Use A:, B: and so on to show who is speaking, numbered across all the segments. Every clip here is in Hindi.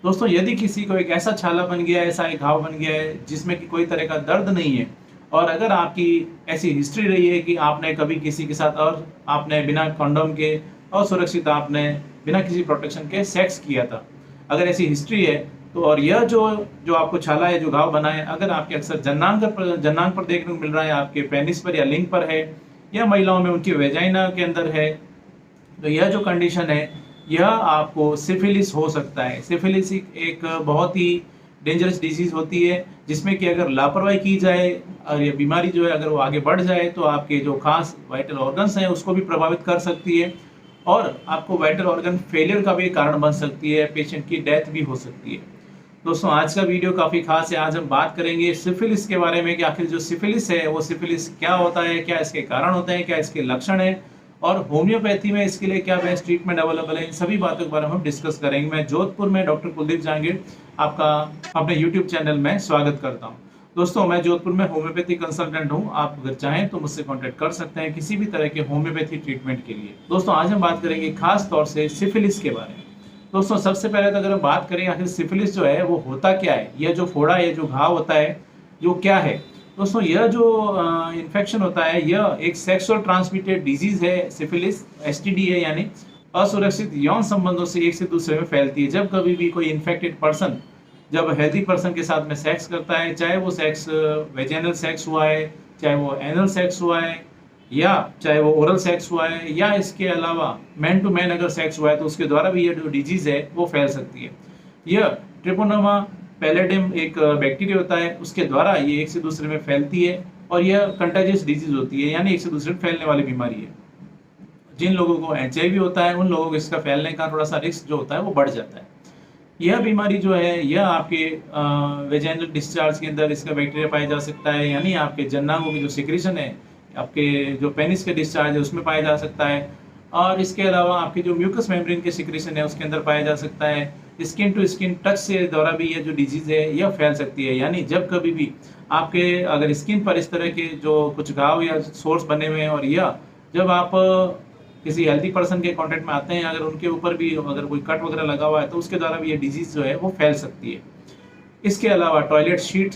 A: दोस्तों यदि किसी को एक ऐसा छाला बन गया है, ऐसा एक घाव बन गया है जिसमें कि कोई तरह का दर्द नहीं है, और अगर आपकी ऐसी हिस्ट्री रही है कि आपने कभी किसी के साथ और आपने बिना कंडोम के असुरक्षित आपने बिना किसी प्रोटेक्शन के सेक्स किया था, अगर ऐसी हिस्ट्री है तो, और यह जो जो आपको छाला है, जो घाव बना है, अगर आपके अक्सर जन्नांग पर देखने को मिल रहा है, आपके पेनिस पर या लिंग पर है, या महिलाओं में उनकी वेजाइना के अंदर है, तो यह जो कंडीशन है यह आपको सिफिलिस हो सकता है। सिफिलिस एक बहुत ही डेंजरस डिजीज होती है जिसमें कि अगर लापरवाही की जाए और यह बीमारी जो है अगर वो आगे बढ़ जाए तो आपके जो खास वाइटल ऑर्गन्स हैं उसको भी प्रभावित कर सकती है, और आपको वाइटल ऑर्गन फेलियर का भी कारण बन सकती है, पेशेंट की डेथ भी हो सकती है। दोस्तों आज का वीडियो काफ़ी खास है। आज हम बात करेंगे सिफिलिस के बारे में कि आखिर जो सिफिलिस है वो सिफिलिस क्या होता है, क्या इसके कारण होते हैं, क्या इसके लक्षण है, और होम्योपैथी में इसके लिए क्या बेस्ट ट्रीटमेंट अवेलेबल है। इन सभी बातों के बारे में हम डिस्कस करेंगे। मैं जोधपुर में डॉक्टर कुलदीप जहांगीर आपका अपने यूट्यूब चैनल में स्वागत करता हूं। दोस्तों मैं जोधपुर में होम्योपैथी कंसल्टेंट हूं। आप अगर चाहें तो मुझसे कॉन्टेक्ट कर सकते हैं किसी भी तरह के होम्योपैथी ट्रीटमेंट के लिए। दोस्तों आज हम बात करेंगे खास तौर से सिफिलिस के बारे में। दोस्तों सबसे पहले तो अगर हम बात करें आखिर सिफिलिस जो है वो होता क्या है, यह जो फोड़ा है, जो घाव होता है, जो क्या है। दोस्तों यह जो इन्फेक्शन होता है यह एक सेक्सुअल ट्रांसमिटेड डिजीज है। सिफिलिस एसटीडी है, यानी असुरक्षित यौन संबंधों से एक से दूसरे में फैलती है। जब कभी भी कोई इन्फेक्टेड पर्सन जब हेल्दी पर्सन के साथ में सेक्स करता है, चाहे वो सेक्स वेजिनल सेक्स हुआ है, चाहे वो एनल सेक्स हुआ है, या चाहे वो ओरल सेक्स हुआ है, या इसके अलावा मैन टू मैन अगर सेक्स हुआ है तो उसके द्वारा भी ये जो डिजीज है वो फैल सकती है। यह ट्रिपोनोमा पैलेडियम एक बैक्टीरिया होता है, उसके द्वारा ये एक से दूसरे में फैलती है, और यह कंटेजियस डिजीज होती है, यानी एक से दूसरे में फैलने वाली बीमारी है। जिन लोगों को एचआईवी होता है उन लोगों को इसका फैलने का थोड़ा सा रिस्क जो होता है वो बढ़ जाता है। यह बीमारी जो है यह आपके वेजाइनल डिस्चार्ज के अंदर इसका बैक्टीरिया पाया जा सकता है, यानी आपके जन्नांगों की जो सिक्रीशन है, आपके जो पेनिस के डिस्चार्ज है उसमें पाया जा सकता है, और इसके अलावा आपके जो म्यूकस मेम्ब्रेन के सिक्रीशन है उसके अंदर पाया जा सकता है। स्किन टू स्किन टच से द्वारा भी ये जो डिजीज है यह फैल सकती है, यानी जब कभी भी आपके अगर स्किन पर इस तरह के जो कुछ घाव या सोर्स बने हुए हैं, और यह जब आप किसी हेल्दी पर्सन के कांटेक्ट में आते हैं, अगर उनके ऊपर भी अगर कोई कट वगैरह लगा हुआ है तो उसके द्वारा भी ये डिजीज जो है वो फैल सकती है। इसके अलावा टॉयलेट शीट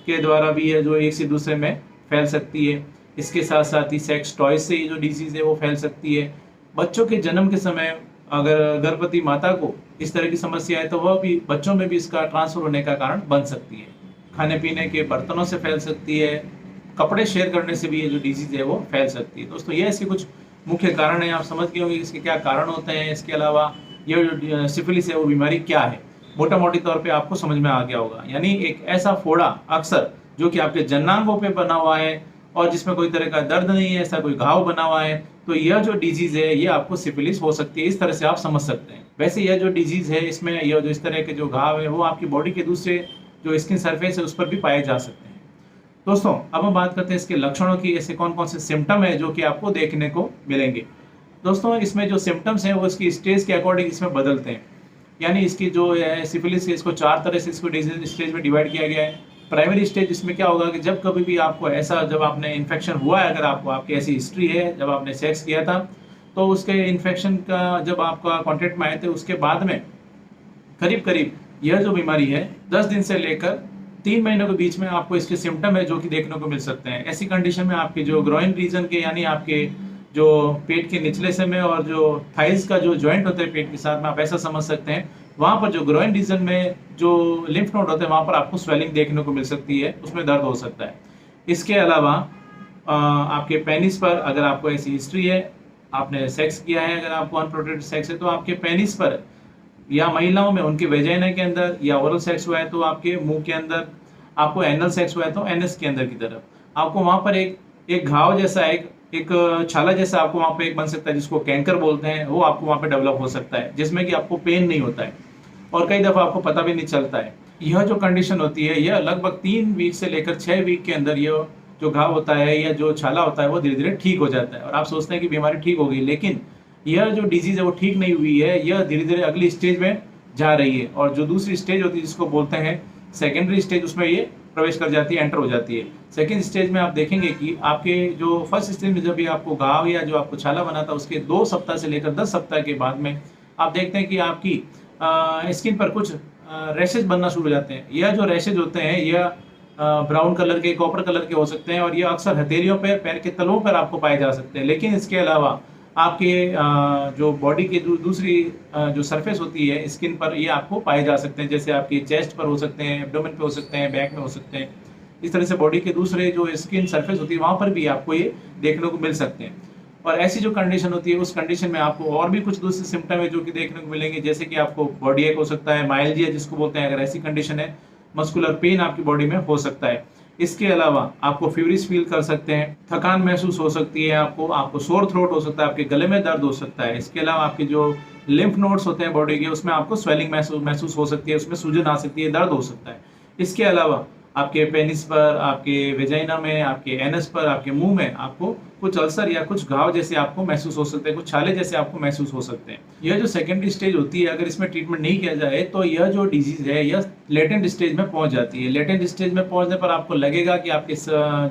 A: के द्वारा भी ये जो एक से दूसरे में फैल सकती है। इसके साथ साथ ही सेक्स टॉय से ये जो डिजीज है वो फैल सकती है। बच्चों के जन्म के समय अगर गर्भवती माता को इस तरह की समस्या है तो वह भी बच्चों में भी इसका ट्रांसफर होने का कारण बन सकती है। खाने पीने के बर्तनों से फैल सकती है। कपड़े शेयर करने से भी ये जो डिजीज है वो फैल सकती है। दोस्तों ये इसके कुछ मुख्य कारण है, आप समझ गए होंगे इसके क्या कारण होते हैं। इसके अलावा ये जो सिफिलिस है वो बीमारी क्या है, मोटा मोटी तौर पे आपको समझ में आ गया होगा। यानी एक ऐसा फोड़ा अक्सर जो कि आपके जन्नांगों पे बना हुआ है और जिसमें कोई तरह का दर्द नहीं है, ऐसा कोई घाव बना हुआ है, तो यह जो डिजीज है ये आपको सिफिलिस हो सकती है। इस तरह से आप समझ सकते हैं। वैसे यह जो डिजीज है इसमें यह जो इस तरह के जो घाव है वो आपकी बॉडी के दूसरे जो स्किन सरफेस है उस पर भी पाए जा सकते हैं। दोस्तों अब हम बात करते हैं इसके लक्षणों की, ऐसे कौन कौन से सिम्टम है जो कि आपको देखने को मिलेंगे। दोस्तों इसमें जो सिम्टम्स हैं वो इसकी स्टेज के अकॉर्डिंग इसमें बदलते हैं। यानी इसकी जो है सिफिलिस है इसको 4 तरह से इसको डिजीज स्टेज में डिवाइड किया गया है। प्राइमरी स्टेज इसमें क्या होगा कि जब कभी भी आपको ऐसा, जब आपने इन्फेक्शन हुआ है, अगर आपको आपकी ऐसी हिस्ट्री है, जब आपने सेक्स किया था तो उसके इन्फेक्शन का जब आपका कॉन्टेक्ट में आए थे उसके बाद में करीब करीब यह जो बीमारी है 10 दिन से लेकर 3 महीनों के बीच में आपको इसके सिम्टम है जो कि देखने को मिल सकते हैं। ऐसी कंडीशन में आपके जो ग्रोइन रीजन के, यानी आपके जो पेट के निचले से में और जो थाइज का जो जॉइंट होता है पेट के साथ में, आप ऐसा समझ सकते हैं, वहां पर जो ग्रोइन रीजन में जो लिम्फ नोड होते हैं वहां पर आपको स्वेलिंग देखने को मिल सकती है, उसमें दर्द हो सकता है। इसके अलावा आपके पेनिस पर अगर आपको ऐसी हिस्ट्री है, आपने सेक्स किया है, अगर आपको अनप्रोटेक्टेड सेक्स है तो आपके पेनिस पर, या महिलाओं में उनके वेजाइना के अंदर, या ओरल सेक्स हुआ है तो आपके मुंह के अंदर, आपको एनल सेक्स हुआ है तो एनएस के अंदर की तरफ आपको वहां पर एक घाव जैसा, एक छाला जैसा आपको वहां पे एक बन सकता है जिसको कैंकर बोलते हैं, वो आपको वहां पे डेवलप हो सकता है, जिसमें कि आपको पेन नहीं होता है और कई दफा आपको पता भी नहीं चलता है। यह जो कंडीशन होती है यह लगभग 3 वीक से लेकर 6 वीक के अंदर यह जो घाव होता है या जो छाला होता है वो धीरे धीरे ठीक हो जाता है, और आप सोचते हैं कि बीमारी ठीक हो गई, लेकिन यह जो डिजीज है वो ठीक नहीं हुई है, यह धीरे धीरे अगली स्टेज में जा रही है, और जो दूसरी स्टेज होती है जिसको बोलते हैं सेकेंडरी स्टेज, उसमें ये प्रवेश कर जाती है, एंटर हो जाती है। सेकेंड स्टेज में आप देखेंगे कि आपके जो फर्स्ट स्टेज में जब भी आपको घाव या जो आपको छाला बना था उसके 2 सप्ताह से लेकर 10 सप्ताह के बाद में आप देखते हैं कि आपकी स्किन पर कुछ रैशेज बनना शुरू हो जाते हैं। यह जो रैशेज होते हैं यह ब्राउन कलर के, कॉपर कलर के हो सकते हैं और ये अक्सर हथेलियों पर, पैर के तलों पर आपको पाए जा सकते हैं। लेकिन इसके अलावा आपके जो बॉडी की दूसरी जो सरफेस होती है स्किन पर, ये आपको पाए जा सकते हैं। जैसे आपकी चेस्ट पर हो सकते हैं, एब्डोमेन पे हो सकते हैं, बैक में हो सकते हैं। इस तरह से बॉडी के दूसरे जो स्किन सरफेस होती है वहाँ पर भी आपको ये देखने को मिल सकते हैं। और ऐसी जो कंडीशन होती है, उस कंडीशन में आपको और भी कुछ दूसरे सिम्टम है जो कि देखने को मिलेंगे, जैसे कि आपको बॉडी एक हो सकता है, माइल्जिया जिसको बोलते हैं, अगर ऐसी कंडीशन है, मस्कुलर पेन आपकी बॉडी में हो सकता है। इसके अलावा आपको फीवरिश फील कर सकते हैं, थकान महसूस हो सकती है, आपको सोर थ्रोट हो सकता है, आपके गले में दर्द हो सकता है। इसके अलावा आपके जो लिम्फ नोड्स होते हैं बॉडी के, उसमें आपको स्वेलिंग महसूस हो सकती है, उसमें सूजन आ सकती है, दर्द हो सकता है। इसके अलावा आपके पेनिस पर, आपके वेजाइना में, आपके एनस पर, आपके मुंह में आपको कुछ अल्सर या कुछ घाव जैसे आपको महसूस हो सकते हैं, कुछ छाले जैसे आपको महसूस हो सकते हैं। यह जो सेकेंडरी स्टेज होती है, अगर इसमें ट्रीटमेंट नहीं किया जाए तो यह जो डिजीज है यह लेटेंट स्टेज में पहुंच जाती है। लेटेंट स्टेज में पहुंचने पर आपको लगेगा कि आपकी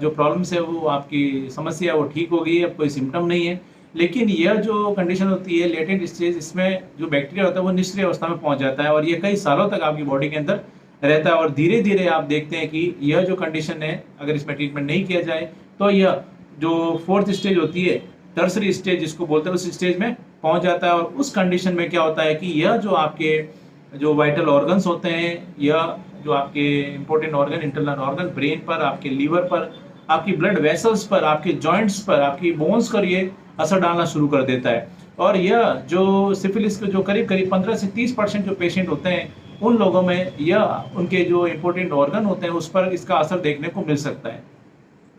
A: जो प्रॉब्लम्स है, वो आपकी समस्या है वो ठीक हो गई है, अब कोई सिम्टम नहीं है। लेकिन यह जो कंडीशन होती है लेटेंट स्टेज, इसमें जो बैक्टीरिया होता है वो निष्क्रिय अवस्था में पहुंच जाता है और ये कई सालों तक आपकी बॉडी के अंदर रहता है। और धीरे धीरे आप देखते हैं कि यह जो कंडीशन है, अगर इसमें ट्रीटमेंट नहीं किया जाए तो यह जो फोर्थ स्टेज होती है, टर्सरी स्टेज जिसको बोलते हैं, उस स्टेज में पहुंच जाता है। और उस कंडीशन में क्या होता है कि यह जो आपके जो वाइटल ऑर्गन्स होते हैं, यह जो आपके important organ, internal organ, brain पर, आपके लीवर पर, आपकी ब्लड वेसल्स पर, आपके जॉइंट्स पर, आपकी बोन्स पर ये असर डालना शुरू कर देता है। और यह जो सिफिलिस के जो करीब 15 से 30% जो पेशेंट होते हैं, उन लोगों में यह उनके जो इंपॉर्टेंट ऑर्गन होते हैं उस पर इसका असर देखने को मिल सकता है।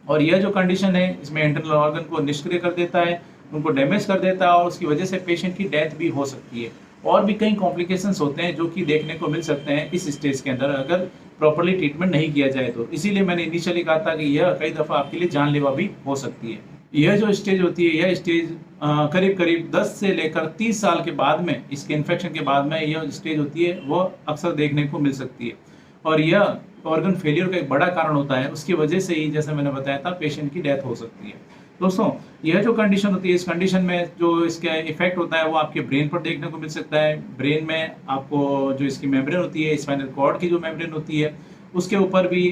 A: और यह जो कंडीशन है, इसमें इंटरनल ऑर्गन को निष्क्रिय कर देता है, उनको डैमेज कर देता है और उसकी वजह से पेशेंट की डेथ भी हो सकती है। और भी कई कॉम्प्लिकेशंस होते हैं जो कि देखने को मिल सकते हैं इस स्टेज के अंदर, अगर प्रॉपर्ली ट्रीटमेंट नहीं किया जाए तो। इसीलिए मैंने इनिशियली कहा था कि यह कई दफ़ा आपके लिए जानलेवा भी हो सकती है। यह जो स्टेज होती है, यह स्टेज करीब करीब 10 से लेकर 30 साल के बाद में, इसके इन्फेक्शन के बाद में यह स्टेज होती है वो अक्सर देखने को मिल सकती है। और यह ऑर्गन फेलियर का एक बड़ा कारण होता है, उसकी वजह से ही, जैसे मैंने बताया था, पेशेंट की डेथ हो सकती है। दोस्तों, यह जो कंडीशन होती है, इस कंडीशन में जो इसका इफेक्ट होता है वो आपके ब्रेन पर देखने को मिल सकता है। ब्रेन में आपको जो इसकी मेम्ब्रेन होती है, स्पाइनल कॉर्ड की जो मेम्ब्रेन होती है, उसके ऊपर भी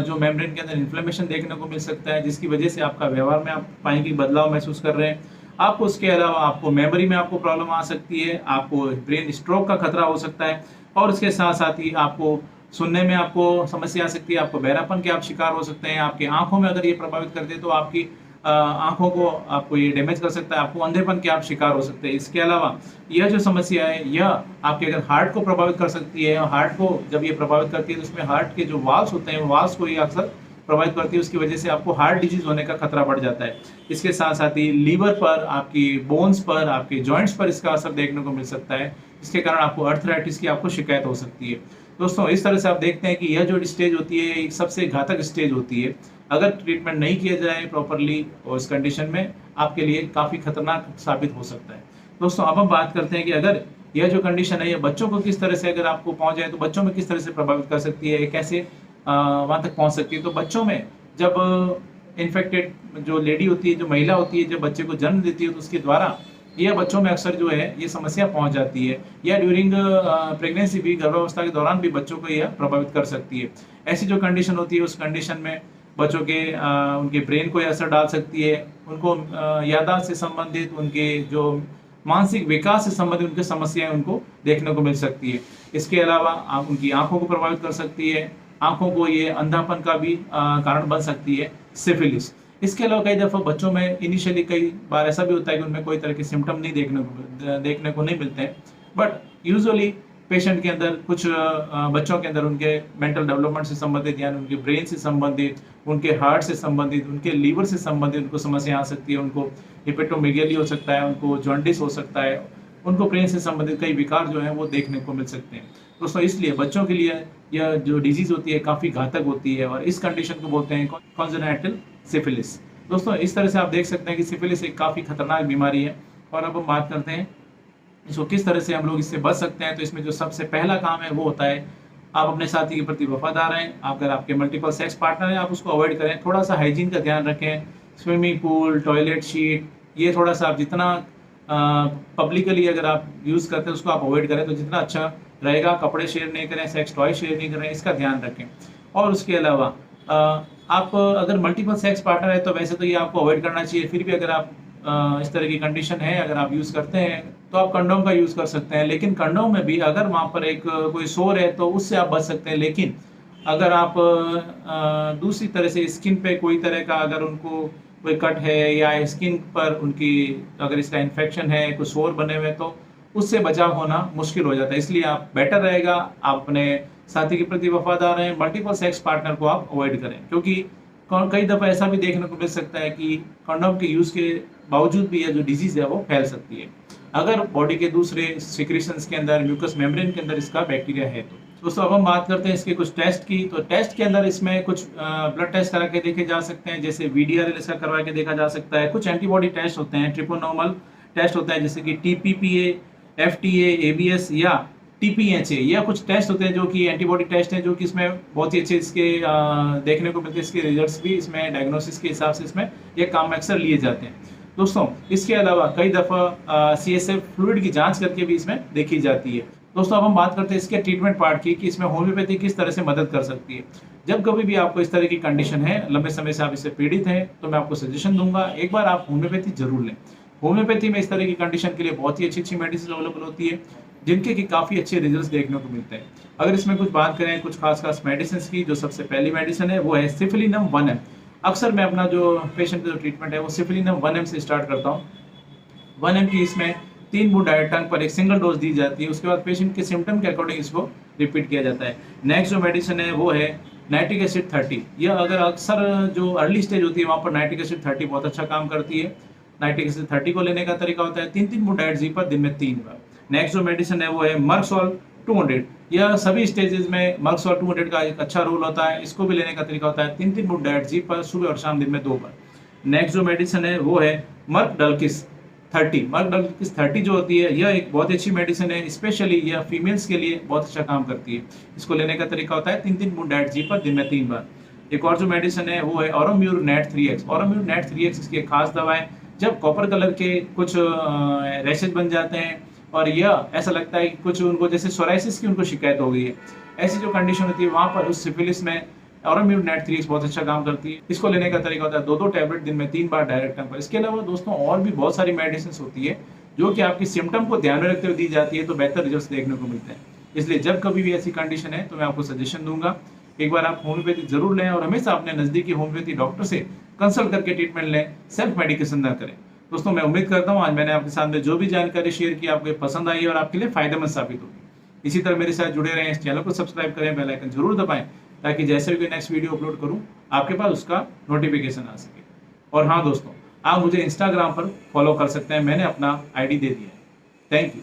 A: जो मेम्ब्रेन के अंदर इन्फ्लेमेशन देखने को मिल सकता है, जिसकी वजह से आपका व्यवहार में आप पाएंगे बदलाव महसूस कर रहे हैं। आपको उसके अलावा आपको मेमोरी में आपको प्रॉब्लम आ सकती है, आपको ब्रेन स्ट्रोक का खतरा हो सकता है और उसके साथ साथ ही आपको सुनने में आपको समस्या आ सकती है, आपको बहरापन के आप शिकार हो सकते हैं। आपकी आंखों में अगर ये प्रभावित करते हैं तो आपकी आंखों को आपको ये डैमेज कर सकता है, आपको अंधेपन के आप शिकार हो सकते हैं। इसके अलावा यह जो समस्या है यह आपके अगर हार्ट को प्रभावित कर सकती है, और हार्ट को जब ये प्रभावित करती है तो उसमें हार्ट के जो वाल्व्स होते हैं, वाल्व्स को ये अक्सर प्रभावित करती है, उसकी वजह से आपको हार्ट डिजीज होने का खतरा बढ़ जाता है। इसके साथ साथ ही लीवर पर, आपकी बोन्स पर, आपके जॉइंट्स पर इसका असर देखने को मिल सकता है, जिसके कारण आपको अर्थराइटिस की आपको शिकायत हो सकती है। दोस्तों, इस तरह से आप देखते हैं कि यह जो स्टेज होती है एक सबसे घातक स्टेज होती है। अगर ट्रीटमेंट नहीं किया जाए प्रॉपरली और इस कंडीशन में, आपके लिए काफ़ी खतरनाक साबित हो सकता है। दोस्तों, अब हम बात करते हैं कि अगर यह जो कंडीशन है ये बच्चों को किस तरह से, अगर आपको पहुंच जाए तो बच्चों में किस तरह से प्रभावित कर सकती है, कैसे वहाँ तक पहुँच सकती है। तो बच्चों में जब इन्फेक्टेड जो लेडी होती है, जो महिला होती है, जब बच्चे को जन्म देती है तो उसके द्वारा यह बच्चों में अक्सर जो है ये समस्या पहुंच जाती है, या ड्यूरिंग प्रेगनेंसी भी, गर्भावस्था के दौरान भी बच्चों को यह प्रभावित कर सकती है। ऐसी जो कंडीशन होती है उस कंडीशन में बच्चों के उनके ब्रेन को असर डाल सकती है, उनको याददाश्त से संबंधित, उनके जो मानसिक विकास से संबंधित उनकी समस्याएं उनको देखने को मिल सकती है। इसके अलावा आप उनकी आंखों को प्रभावित कर सकती है, आंखों को ये अंधापन का भी कारण बन सकती है सिफिलिस। इसके अलावा कई दफ़ा बच्चों में इनिशियली कई बार ऐसा भी होता है कि उनमें कोई तरह के सिम्टम नहीं देखने को नहीं मिलते हैं, बट यूजुअली पेशेंट के अंदर कुछ बच्चों के अंदर उनके मेंटल डेवलपमेंट से संबंधित, यानी उनके ब्रेन से संबंधित, उनके हार्ट से संबंधित, उनके लीवर से संबंधित उनको समस्या आ सकती है। उनको हिपेटोमेगाली हो सकता है, उनको जॉन्डिस हो सकता है, उनको ब्रेन से संबंधित कई विकार जो हैं वो देखने को मिल सकते हैं। दोस्तों, इसलिए बच्चों के लिए यह जो डिजीज़ होती है काफ़ी घातक होती है और इस कंडीशन को बोलते हैं कॉन्जेनिटल सिफिलिस। दोस्तों, इस तरह से आप देख सकते हैं कि सिफिलिस एक काफ़ी खतरनाक बीमारी है। और अब हम बात करते हैं इसको किस तरह से हम लोग इससे बच सकते हैं। तो इसमें जो सबसे पहला काम है वो होता है, आप अपने साथी के प्रति वफादार हैं। अगर आपके मल्टीपल सेक्स पार्टनर हैं, आप उसको अवॉइड करें, थोड़ा सा हाइजीन का ध्यान रखें। स्विमिंग पूल, टॉयलेट शीट, ये थोड़ा सा आप जितना पब्लिकली अगर आप यूज़ करते हैं उसको आप अवॉइड करें तो जितना अच्छा रहेगा। कपड़े शेयर नहीं करें, सेक्स टॉय शेयर नहीं करें, इसका ध्यान रखें। और उसके अलावा आप अगर मल्टीपल सेक्स पार्टनर है तो वैसे तो ये आपको अवॉइड करना चाहिए। फिर भी अगर आप इस तरह की कंडीशन है, अगर आप यूज़ करते हैं तो आप कंडोम का यूज़ कर सकते हैं। लेकिन कंडोम में भी अगर वहाँ पर एक कोई सोर है तो उससे आप बच सकते हैं। लेकिन अगर आप दूसरी तरह से स्किन पे कोई तरह का अगर उनको कोई कट है या स्किन पर उनकी अगर इसका इन्फेक्शन है, कुछ सोर बने हुए तो उससे बचाव होना मुश्किल हो जाता है। इसलिए आप बेटर रहेगा आप अपने साथी के प्रति वफादार रहें, मल्टीपल सेक्स पार्टनर को आप अवॉइड करें। क्योंकि कई दफ़ा ऐसा भी देखने को मिल सकता है कि कंडोम के यूज़ के बावजूद भी ये जो डिजीज़ है वो फैल सकती है अगर बॉडी के दूसरे सिक्रीशंस के अंदर, म्यूकस मेम्ब्रेन के अंदर इसका बैक्टीरिया है तो। दोस्तों अब हम बात करते हैं इसके कुछ टेस्ट की। तो टेस्ट के अंदर इसमें कुछ ब्लड टेस्ट करा के देखे जा सकते हैं, जैसे VDRL इसका करवा के देखा जा सकता है। कुछ एंटीबॉडी टेस्ट होते हैं, ट्रिपोनॉर्मल टेस्ट होता है, जैसे कि TPPA, FTA, ABS या TPHA, या कुछ टेस्ट होते हैं जो कि एंटीबॉडी टेस्ट हैं, जो कि इसमें बहुत ही अच्छे इसके देखने को मिलते हैं। इसके रिजल्ट्स भी इसमें डायग्नोसिस के हिसाब से इसमें ये काम अक्सर लिए जाते हैं। दोस्तों इसके अलावा कई दफ़ा CSF फ्लूइड की जांच करके भी इसमें देखी जाती है। दोस्तों अब हम बात करते हैं इसके ट्रीटमेंट पार्ट की कि इसमें होम्योपैथी किस तरह से मदद कर सकती है। जब कभी भी आपको इस तरह की कंडीशन है, लंबे समय से आप इससे पीड़ित हैं, तो मैं आपको सजेशन दूंगा एक बार आप होम्योपैथी जरूर लें। होम्योपैथी में इस तरह की कंडीशन के लिए बहुत ही अच्छी मेडिसिन अवेलेबल होती है, जिनके कि काफ़ी अच्छे रिजल्ट देखने को मिलते हैं। अगर इसमें कुछ बात करें कुछ खास मेडिसिन की, जो सबसे पहली मेडिसिन है वो है सिफिलिनम 1M। अक्सर मैं अपना जो पेशेंट का जो ट्रीटमेंट है वो सिफिलिनम 1M से स्टार्ट करता हूँ। 1M की इसमें 3 बूंद डायरेक्ट टंग पर एक सिंगल डोज दी जाती है। उसके बाद पेशेंट के सिम्टम के अकॉर्डिंग इसको रिपीट किया जाता है। नेक्स्ट जो मेडिसिन है वो है नाइट्रिक एसिड 30। यह अगर अक्सर जो अर्ली स्टेज होती है वहाँ पर नाइट्रिक एसिड 30 बहुत अच्छा काम करती है। नाइट्रिक एसिड 30 को लेने का तरीका होता है 3-3 बूंद डाइट जी पर दिन में 3 बार। नेक्स्ट जो मेडिसिन है वो है मर्कसोल 200। यह सभी स्टेजेस में मर्कसोल 200 का एक अच्छा रोल होता है। इसको भी लेने का तरीका होता है 3-3 बूंद डाइट जी पर सुबह और शाम दिन में 2 बार। नेक्स्ट जो मेडिसिन है वो है मर्कडलकिस 30। मर्कडलकिस 30 जो होती है यह एक बहुत अच्छी मेडिसिन है, स्पेशली यह फीमेल्स के लिए बहुत अच्छा काम करती है। इसको लेने का तरीका होता है 3-3 बूंद डाइट जी पर दिन में 3 बार। एक और जो मेडिसिन है वो है ऑरोम्यूर नेट 3x। ऑरोम्यूर नेट 3x इसकी एक खास दवा है। जब कॉपर कलर के कुछ रैशेज बन जाते हैं और यह ऐसा लगता है कि कुछ उनको जैसे सोराइसिस की उनको शिकायत हो गई है, ऐसी जो कंडीशन होती है वहाँ पर उस सिफिलिस में ऑरोम्यूर नेट 3x बहुत अच्छा काम करती है। इसको लेने का तरीका होता है 2-2 टैबलेट दिन में 3 बार डायरेक्ट टंग पर। इसके अलावा दोस्तों और भी बहुत सारी मेडिसिन होती है जो कि आपकी सिम्टम को ध्यान में रखते हुए दी जाती है, तो बेहतर रिजल्ट देखने को मिलते हैं। इसलिए जब कभी भी ऐसी कंडीशन है तो मैं आपको सजेशन दूंगा एक बार आप होम्योपैथी जरूर लें और हमेशा अपने नजदीकी होम्योपैथी डॉक्टर से कंसल्ट करके ट्रीटमेंट लें, सेल्फ मेडिकेशन ना करें। दोस्तों मैं उम्मीद करता हूँ आज मैंने आपके साथ में जो भी जानकारी शेयर की आपको पसंद आई और आपके लिए फायदेमंद साबित होगी। इसी तरह मेरे साथ जुड़े रहें, इस चैनल को सब्सक्राइब करें, बेल आइकन जरूर दबाएं ताकि जैसे भी कोई नेक्स्ट वीडियो अपलोड करूं आपके पास उसका नोटिफिकेशन आ सके। और हाँ दोस्तों, आप मुझे इंस्टाग्राम पर फॉलो कर सकते हैं, मैंने अपना ID दे दिया है। Thank you.